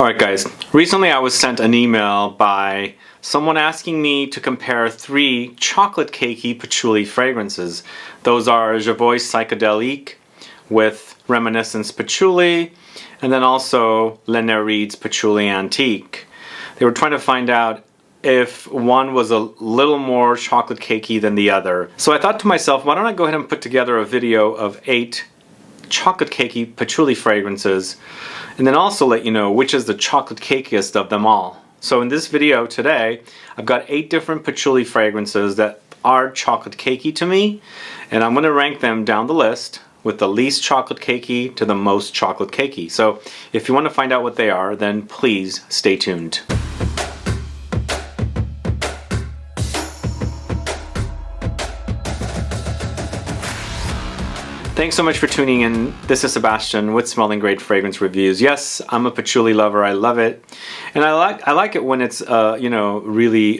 Alright guys, recently I was sent an email by someone asking me to compare 3 chocolate cakey patchouli fragrances. Those are Javois Psychedelique with Reminiscence Patchouli, and then also NEREIDES Patchouli Antique. They were trying to find out if one was a little more chocolate cakey than the other. So I thought to myself, why don't I go ahead and put together a video of 8 chocolate cakey patchouli fragrances, and then also let you know which is the chocolate cakiest of them all. So in this video today, I've got 8 different patchouli fragrances that are chocolate cakey to me, and I'm going to rank them down the list with the least chocolate cakey to the most chocolate cakey. So if you want to find out what they are, then please stay tuned. Thanks so much for tuning in. This is Sebastian with Smelling Great Fragrance Reviews. Yes, I'm a patchouli lover. I love it, and I like it when it's really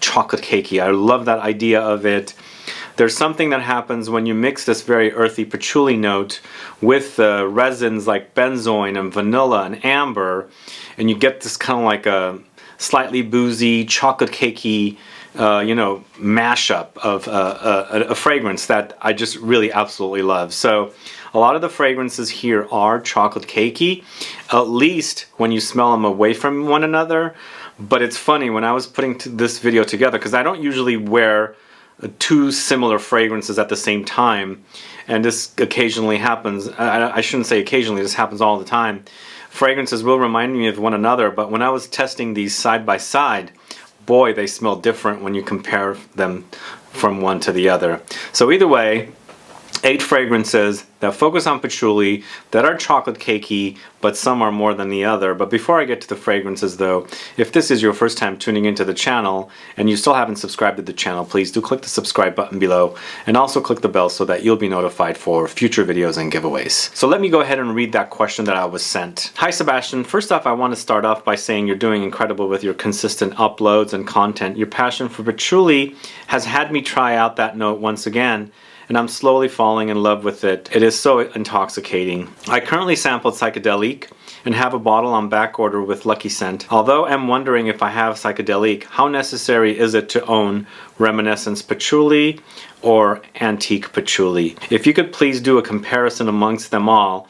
chocolate cakey. I love that idea of it. There's something that happens when you mix this very earthy patchouli note with resins like benzoin and vanilla and amber, and you get this kind of like a slightly boozy, chocolate cakey mashup of a fragrance that I just really absolutely love. So a lot of the fragrances here are chocolate cakey, at least when you smell them away from one another. But it's funny, when I was putting this video together, because I don't usually wear 2 similar fragrances at the same time, and this occasionally happens. I shouldn't say occasionally, this happens all the time. Fragrances will remind me of one another, but when I was testing these side by side, boy, they smell different when you compare them from one to the other. So either way, 8 fragrances that focus on patchouli, that are chocolate cakey, but some are more than the other. But before I get to the fragrances though, if this is your first time tuning into the channel and you still haven't subscribed to the channel, please do click the subscribe button below, and also click the bell so that you'll be notified for future videos and giveaways. So let me go ahead and read that question that I was sent. Hi Sebastian, first off I want to start off by saying you're doing incredible with your consistent uploads and content. Your passion for patchouli has had me try out that note once again, and I'm slowly falling in love with it. It is so intoxicating. I currently sampled Psychedelique and have a bottle on back order with Lucky Scent. Although I'm wondering if I have Psychedelique, how necessary is it to own Reminiscence Patchouli or Antique Patchouli? If you could please do a comparison amongst them all.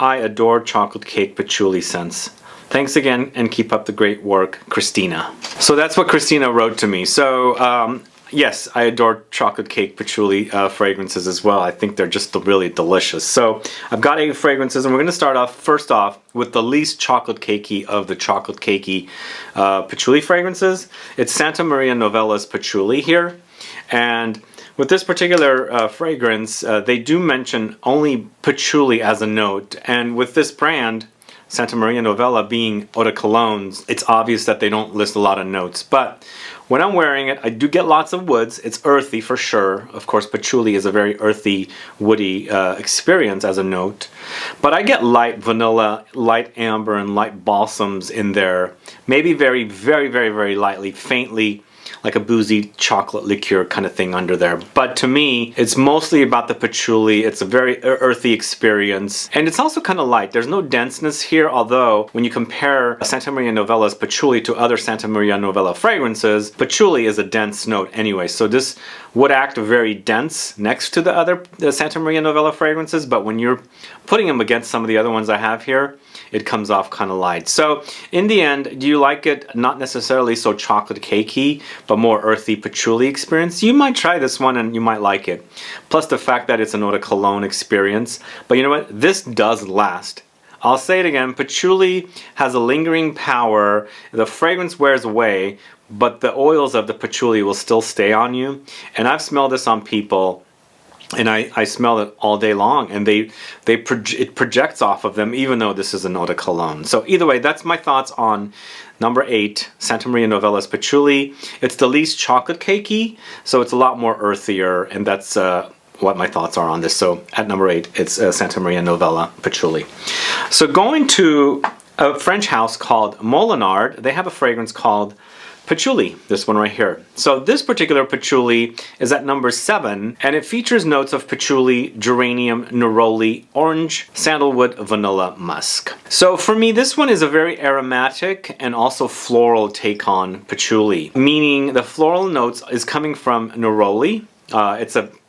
I adore chocolate cake patchouli scents. Thanks again and keep up the great work, Christina. So that's what Christina wrote to me. So yes, I adore chocolate cake patchouli fragrances as well. I think they're just really delicious. So I've got 8 fragrances, and we're going to start off first off with the least chocolate cakey of the chocolate cakey patchouli fragrances. It's Santa Maria Novella's Patchouli here, and with this particular fragrance, they do mention only patchouli as a note, and with this brand, Santa Maria Novella being eau de colognes, it's obvious that they don't list a lot of notes. But when I'm wearing it, I do get lots of woods. It's earthy for sure. Of course, patchouli is a very earthy, woody experience as a note. But I get light vanilla, light amber, and light balsams in there. Maybe very, very, very, very lightly, faintly, like a boozy chocolate liqueur kind of thing under there. But to me, it's mostly about the patchouli. It's a very earthy experience, and it's also kind of light. There's no denseness here, although when you compare Santa Maria Novella's patchouli to other Santa Maria Novella fragrances, patchouli is a dense note anyway, so this would act very dense next to the other Santa Maria Novella fragrances, but when you're putting them against some of the other ones I have here, it comes off kind of light. So in the end, do you like it? Not necessarily so chocolate cakey, but more earthy patchouli experience. You might try this one and you might like it. Plus the fact that it's an eau de cologne experience. But you know what? This does last. I'll say it again, patchouli has a lingering power. The fragrance wears away, but the oils of the patchouli will still stay on you. And I've smelled this on people, and I smell it all day long, and it projects off of them, even though this is an eau de cologne. So either way, that's my thoughts on number 8, Santa Maria Novella's Patchouli. It's the least chocolate cakey, so it's a lot more earthier, and that's what my thoughts are on this. So at number 8, it's Santa Maria Novella Patchouli. So going to a French house called MOLINARD, they have a fragrance called Patchouli, this one right here. So this particular patchouli is at number 7, and it features notes of patchouli, geranium, neroli, orange, sandalwood, vanilla, musk. So for me, this one is a very aromatic and also floral take on patchouli, meaning the floral notes is coming from neroli.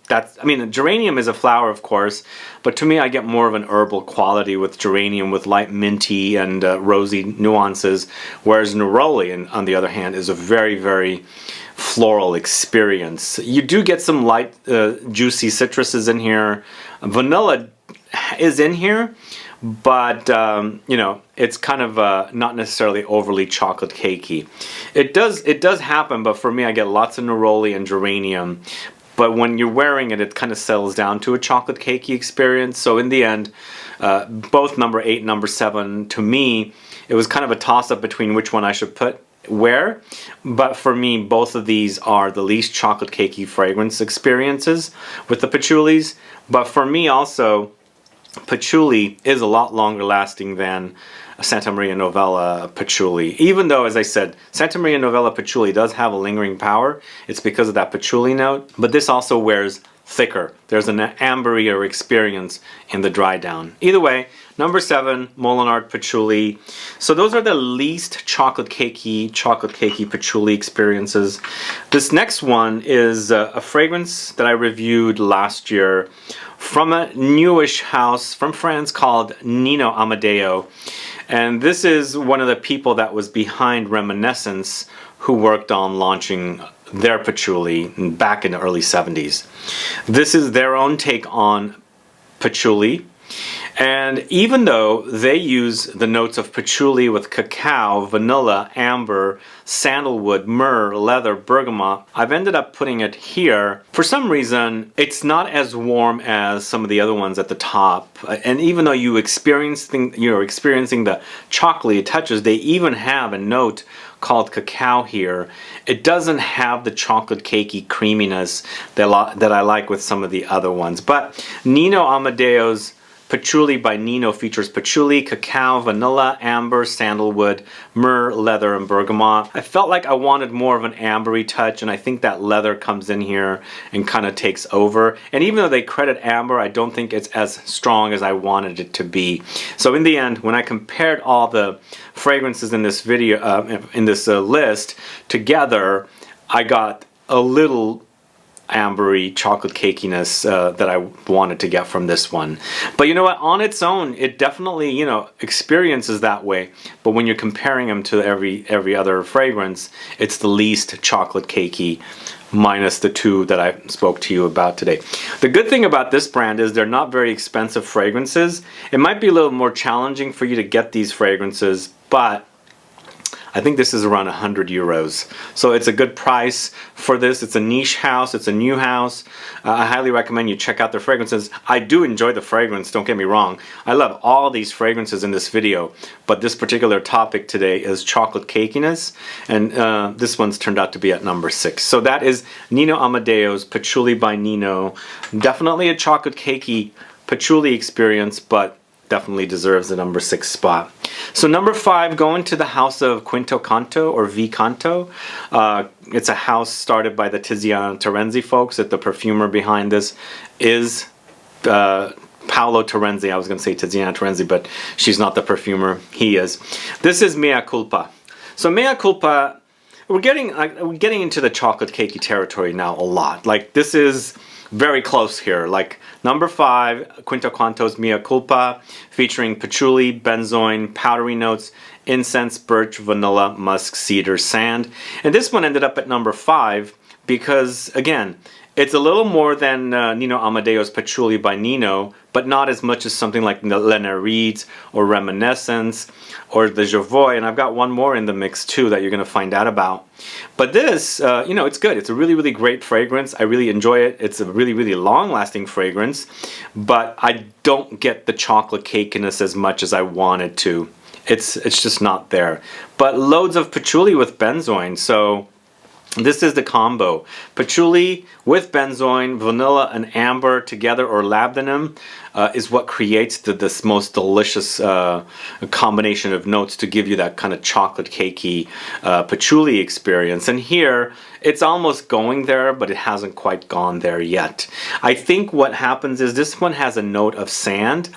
Geranium is a flower, of course, but to me I get more of an herbal quality with geranium, with light minty and rosy nuances, whereas neroli, on the other hand, is a very, very floral experience. You do get some light, juicy citruses in here. Vanilla is in here, but you know, it's kind of not necessarily overly chocolate cakey. It does happen, but for me, I get lots of neroli and geranium. But when you're wearing it, it kind of settles down to a chocolate cakey experience. So in the end, both number 8 and number 7, to me, it was kind of a toss-up between which one I should put where. But for me, both of these are the least chocolate cakey fragrance experiences with the patchoulis. But for me also, patchouli is a lot longer lasting than Santa Maria Novella patchouli. Even though, as I said, Santa Maria Novella patchouli does have a lingering power, it's because of that patchouli note, but this also wears thicker. There's an amberier experience in the dry down. Either way, number 7, MOLINARD patchouli. So those are the least chocolate cakey patchouli experiences. This next one is a fragrance that I reviewed last year from a newish house from France called NINO AMADDEO. And this is one of the people that was behind Reminiscence, who worked on launching their patchouli back in the early 70s. This is their own take on patchouli. And even though they use the notes of patchouli with cacao, vanilla, amber, sandalwood, myrrh, leather, bergamot, I've ended up putting it here. For some reason, it's not as warm as some of the other ones at the top. And even though you're experiencing the chocolatey touches, they even have a note called cacao here. It doesn't have the chocolate cakey creaminess that I like with some of the other ones. But NINO AMADDEO's Patchouli by NINO features patchouli, cacao, vanilla, amber, sandalwood, myrrh, leather, and bergamot. I felt like I wanted more of an ambery touch, and I think that leather comes in here and kind of takes over. And even though they credit amber, I don't think it's as strong as I wanted it to be. So in the end, when I compared all the fragrances in this video, in this list together, I got a little ambery chocolate cakiness that I wanted to get from this one. But you know what, on its own it definitely, you know, experiences that way, but when you're comparing them to every other fragrance, it's the least chocolate cakey, minus the 2 that I spoke to you about today. The good thing about this brand is they're not very expensive fragrances. It might be a little more challenging for you to get these fragrances, but I think this is around 100 euros. So it's a good price for this. It's a niche house. It's a new house. I highly recommend you check out their fragrances. I do enjoy the fragrance, don't get me wrong. I love all these fragrances in this video, but this particular topic today is chocolate cakiness, and this one's turned out to be at number 6. So that is NINO AMADDEO's Patchouli by NINO. Definitely a chocolate cakey patchouli experience, but definitely deserves the number 6 spot. So number 5, going to the house of CANTO or V CANTO. It's a house started by the Tiziana Terenzi folks. That the perfumer behind this is Paolo Terenzi. I was going to say Tiziana Terenzi, but she's not the perfumer. He is. This is Mea Culpa. So Mea Culpa, we're getting into the chocolate cakey territory now a lot. Like, this is very close here. Like number 5, CANTO's Mea Culpa, featuring patchouli, benzoin, powdery notes, incense, birch, vanilla, musk, cedar, sand. And this one ended up at number 5 because, again, it's a little more than NINO AMADDEO's Patchouli by NINO, but not as much as something like NEREIDES or Reminiscence or the Jovoy, and I've got one more in the mix too that you're going to find out about. But this, you know, it's good. It's a really, really great fragrance. I really enjoy it. It's a really, really long-lasting fragrance, but I don't get the chocolate cakiness as much as I wanted to. It's just not there. But loads of patchouli with benzoin, so This is the combo. Patchouli with benzoin, vanilla, and amber together, or labdanum, is what creates this most delicious combination of notes to give you that kind of chocolate cakey patchouli experience. And here, it's almost going there, but it hasn't quite gone there yet. I think what happens is this one has a note of sand,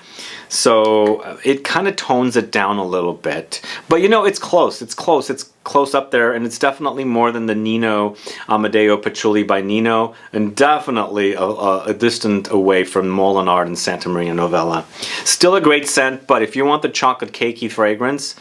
so it kind of tones it down a little bit. But you know, it's close. It's close. It's close up there, and it's definitely more than the NINO AMADDEO Patchouli by NINO, and definitely a distant away from MOLINARD and Santa Maria Novella. Still a great scent, but if you want the chocolate cakey fragrance,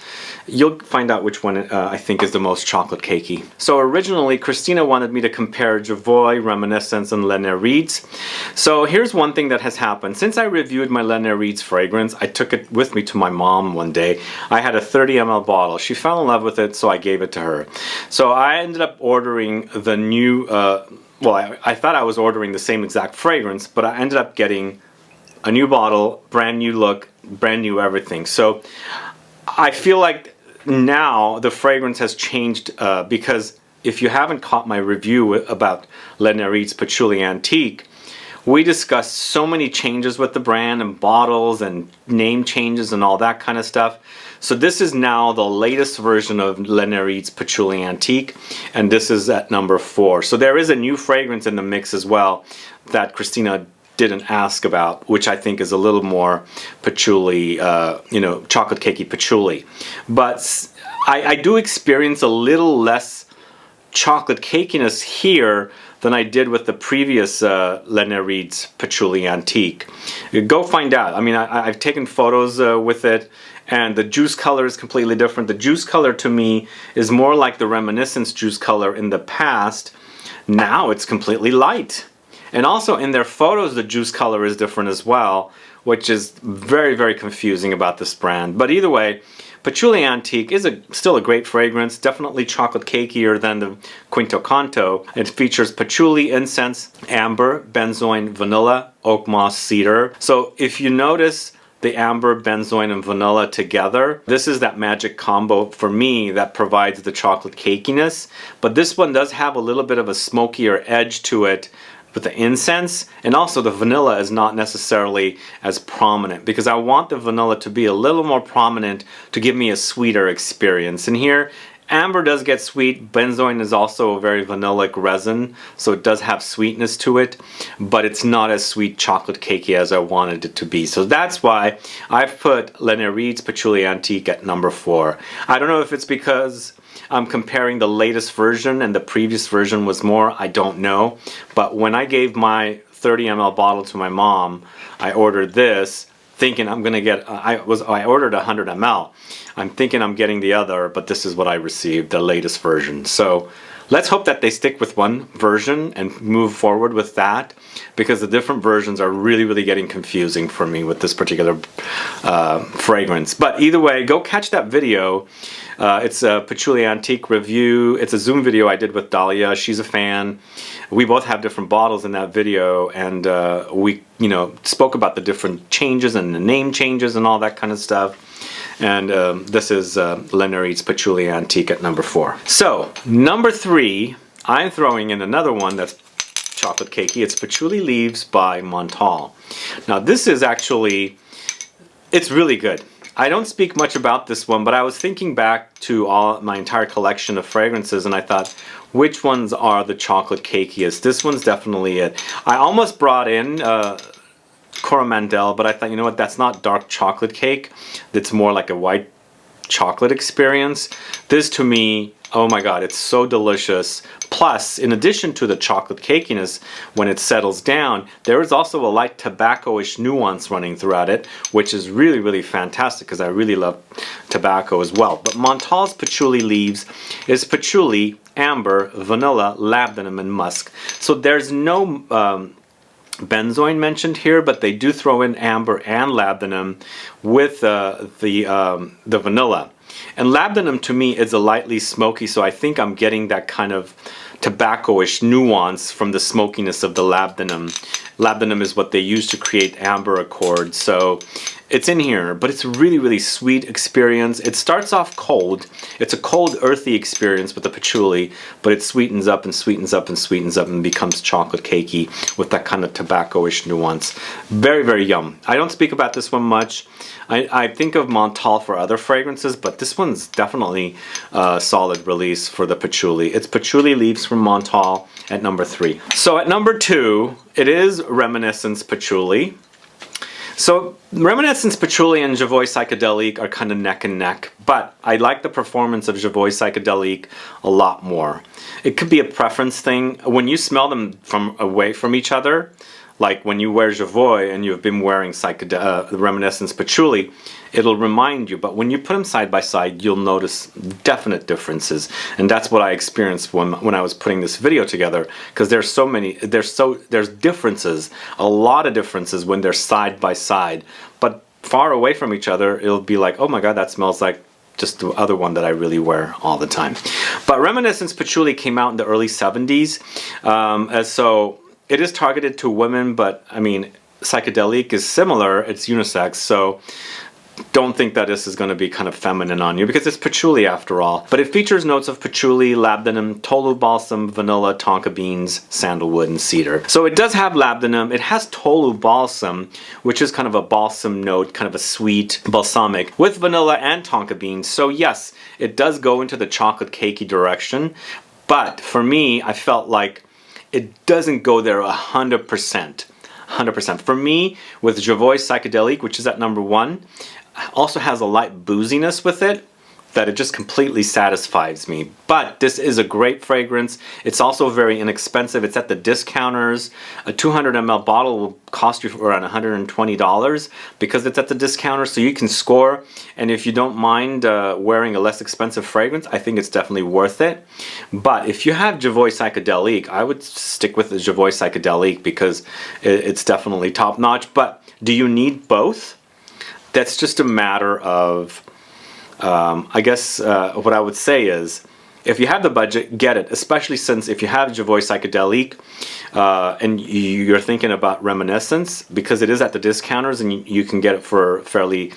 you'll find out which one I think is the most chocolate cakey. So originally, Christina wanted me to compare Javoy, Reminiscence, and NEREIDES. So here's one thing that has happened. Since I reviewed my NEREIDES fragrance, I took it with me to my mom one day. I had a 30 ml bottle. She fell in love with it, so I gave it to her. So I ended up ordering the new, well, I thought I was ordering the same exact fragrance, but I ended up getting a new bottle, brand new look, brand new everything. So I feel like now the fragrance has changed because if you haven't caught my review about NEREIDES Patchouli Antique, we discussed so many changes with the brand and bottles and name changes and all that kind of stuff. So this is now the latest version of NEREIDES Patchouli Antique, and this is at number 4. So there is a new fragrance in the mix as well that Christina didn't ask about, which I think is a little more patchouli, you know, chocolate cakey patchouli. But I do experience a little less chocolate cakiness here than I did with the previous NEREIDES Patchouli Antique. Go find out. I mean, I've taken photos with it, and the juice color is completely different. The juice color to me is more like the Reminiscence juice color in the past. Now it's completely light. And also in their photos, the juice color is different as well, which is very, very confusing about this brand. But either way, Patchouli Antique is still a great fragrance, definitely chocolate cakier than the CANTO. It features patchouli, incense, amber, benzoin, vanilla, oak moss, cedar. So if you notice the amber, benzoin, and vanilla together, this is that magic combo for me that provides the chocolate cakiness. But this one does have a little bit of a smokier edge to it with the incense, and also the vanilla is not necessarily as prominent because I want the vanilla to be a little more prominent to give me a sweeter experience. And here, amber does get sweet. Benzoin is also a very vanillic resin, so it does have sweetness to it, but it's not as sweet chocolate cakey as I wanted it to be. So that's why I've put NEREIDES Patchouli Antique at number 4. I don't know if it's because I'm comparing the latest version and the previous version was more, I don't know. But when I gave my 30 ml bottle to my mom, I ordered this thinking I'm gonna get, I ordered 100 ml. I'm thinking I'm getting the other, but this is what I received, the latest version. So let's hope that they stick with one version and move forward with that, because the different versions are really, really getting confusing for me with this particular fragrance. But either way, go catch that video. It's a Patchouli Antique review. It's a Zoom video I did with Dahlia. She's a fan. We both have different bottles in that video, and we, you know, spoke about the different changes and the name changes and all that kind of stuff. And this is NEREIDES Patchouli Antique at number 4. So number 3, I'm throwing in another one that's chocolate cakey. It's Patchouli Leaves by MONTALE. Now this is actually, it's really good. I don't speak much about this one, but I was thinking back to my entire collection of fragrances, and I thought, which ones are the chocolate cakiest? This one's definitely it. I almost brought in Coromandel, but I thought, you know what, that's not dark chocolate cake. It's more like a white chocolate experience. This to me, oh my god, it's so delicious. Plus, in addition to the chocolate cakiness, when it settles down, there is also a light tobacco-ish nuance running throughout it, which is really, really fantastic because I really love tobacco as well. But MONTALE's Patchouli Leaves is patchouli, amber, vanilla, labdanum, and musk. So there's no benzoin mentioned here, but they do throw in amber and labdanum with the vanilla. And labdanum to me is a lightly smoky, so I think I'm getting that kind of tobacco-ish nuance from the smokiness of the labdanum. Labdanum is what they use to create amber accord, so it's in here, but it's a really, really sweet experience. It starts off cold. It's a cold, earthy experience with the patchouli, but it sweetens up and sweetens up and sweetens up and becomes chocolate cakey with that kind of tobacco-ish nuance. Very, very yum. I don't speak about this one much. I think of MONTALE for other fragrances, but this one's definitely a solid release for the patchouli. It's Patchouli Leaves from MONTALE at number 3. So at number 2, it is Reminiscence Patchouli. So Reminiscence Patchouli and Jovoy Psychedelique are kind of neck and neck, but I like the performance of Jovoy Psychedelique a lot more. It could be a preference thing. When you smell them from away from each other, like when you wear Jovoy and you've been wearing Reminiscence Patchouli, it'll remind you, but when you put them side by side, you'll notice definite differences. And that's what I experienced when I was putting this video together, because there's so many, there's differences, a lot of differences when they're side by side. But far away from each other, it'll be like, oh my god, that smells like just the other one that I really wear all the time. But Reminiscence Patchouli came out in the early 70s, so it is targeted to women, but I mean, psychedelic is similar, it's unisex, so don't think that this is going to be kind of feminine on you, because it's patchouli after all. But it features notes of patchouli, labdanum, tolu balsam, vanilla, tonka beans, sandalwood, and cedar. So it does have labdanum, it has tolu balsam, which is kind of a balsam note, kind of a sweet balsamic, with vanilla and tonka beans. So yes, it does go into the chocolate cakey direction, but for me, I felt like it doesn't go there 100%. 100%. For me, with Jovoy Psychedelique, which is at number 1, also has a light booziness with it that it just completely satisfies me. But this is a great fragrance. It's also very inexpensive. It's at the discounters. A 200 ml bottle will cost you around $120 because it's at the discounter, so you can score. And if you don't mind wearing a less expensive fragrance, I think it's definitely worth it. But if you have Jovoy Psychedelique, I would stick with the Jovoy Psychedelique because it's definitely top notch. But do you need both? That's just a matter of I guess what I would say is, if you have the budget, get it, especially since if you have Jovoy Psychedelique and you're thinking about Reminiscence, because it is at the discounters and you can get it for a fairly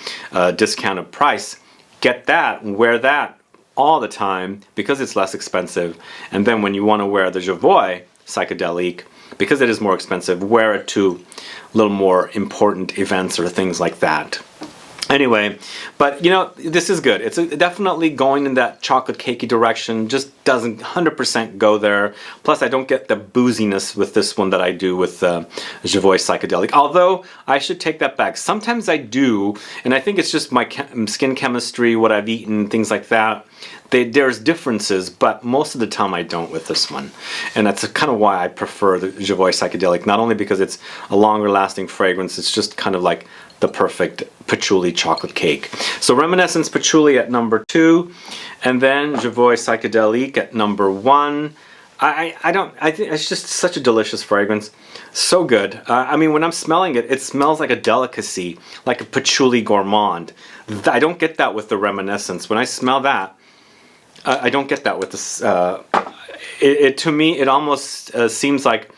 discounted price, get that, wear that all the time because it's less expensive. And then when you want to wear the Jovoy Psychedelique, because it is more expensive, wear it to a little more important events or things like that. Anyway, but you know, this is good. It's definitely going in that chocolate cakey direction, just doesn't 100% go there. Plus I don't get the booziness with this one that I do with Jovoy Psychedelic. Although, I should take that back. Sometimes I do, and I think it's just my skin chemistry, what I've eaten, things like that. There's differences, but most of the time I don't with this one. And that's kind of why I prefer the Jovoy Psychedelic. Not only because it's a longer lasting fragrance, it's just kind of like the perfect patchouli chocolate cake. So Reminiscence Patchouli at number 2, and then Jovoy Psychedelique at number 1. I think it's just such a delicious fragrance. So good. I mean, when I'm smelling it, it smells like a delicacy, like a patchouli gourmand. I don't get that with the Reminiscence. When I smell that, I don't get that with this. To me, it almost seems like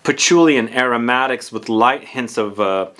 patchouli and aromatics with light hints of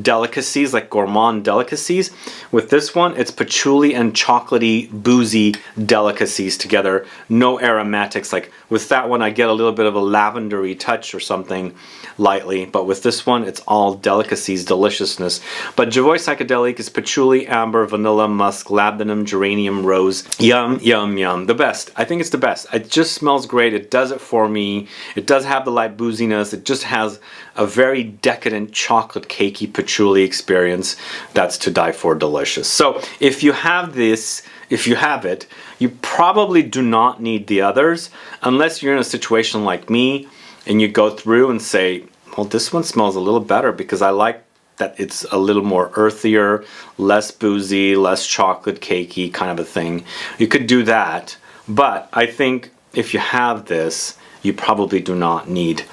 delicacies, like gourmand delicacies. With this one, it's patchouli and chocolatey, boozy delicacies together. No aromatics. Like with that one, I get a little bit of a lavendery touch or something lightly, but with this one, it's all delicacies, deliciousness. But Jovoy Psychedelic is patchouli, amber, vanilla, musk, labdanum, geranium, rose. Yum, yum, yum. The best. I think it's the best. It just smells great. It does it for me. It does have the light booziness. It just has a very decadent chocolate cakey patchouli experience that's to die for delicious. So if you have this, if you have it, you probably do not need the others unless you're in a situation like me and you go through and say, well, this one smells a little better because I like that it's a little more earthier, less boozy, less chocolate cakey kind of a thing. You could do that, but I think if you have this you probably do not need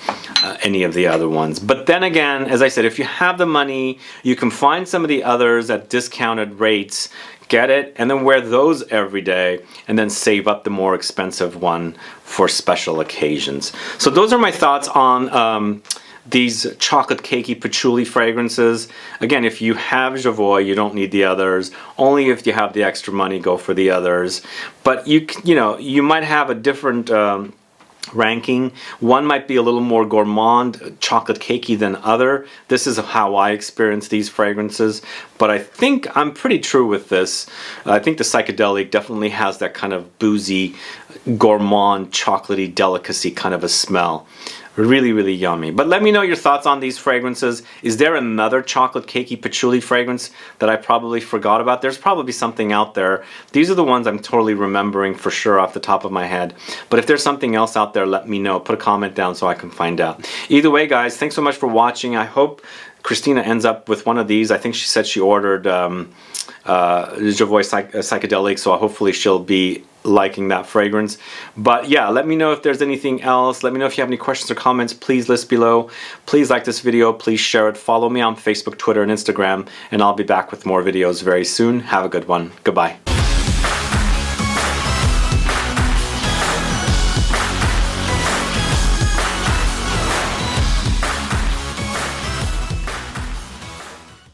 any of the other ones. But then again, as I said, if you have the money, you can find some of the others at discounted rates, get it, and then wear those every day, and then save up the more expensive one for special occasions. So those are my thoughts on these chocolate cakey patchouli fragrances. Again, if you have Javoy, you don't need the others. Only if you have the extra money, go for the others. But you know, you might have a different ranking. One might be a little more gourmand, chocolate cakey than other. This is how I experience these fragrances, but I think I'm pretty true with this. I think the psychedelic definitely has that kind of boozy, gourmand, chocolatey delicacy kind of a smell. Really, really yummy. But let me know your thoughts on these fragrances. Is there another chocolate cakey patchouli fragrance that I probably forgot about? There's probably something out there. These are the ones I'm totally remembering for sure off the top of my head. But if there's something else out there, let me know. Put a comment down so I can find out. Either way, guys, thanks so much for watching. I hope Christina ends up with one of these. I think she said she ordered Javoy psychedelic, so hopefully she'll be liking that fragrance. But yeah, let me know if there's anything else. Let me know if you have any questions or comments. Please list below. Please like this video. Please share it. Follow me on Facebook, Twitter, and Instagram, and I'll be back with more videos very soon. Have a good one. Goodbye.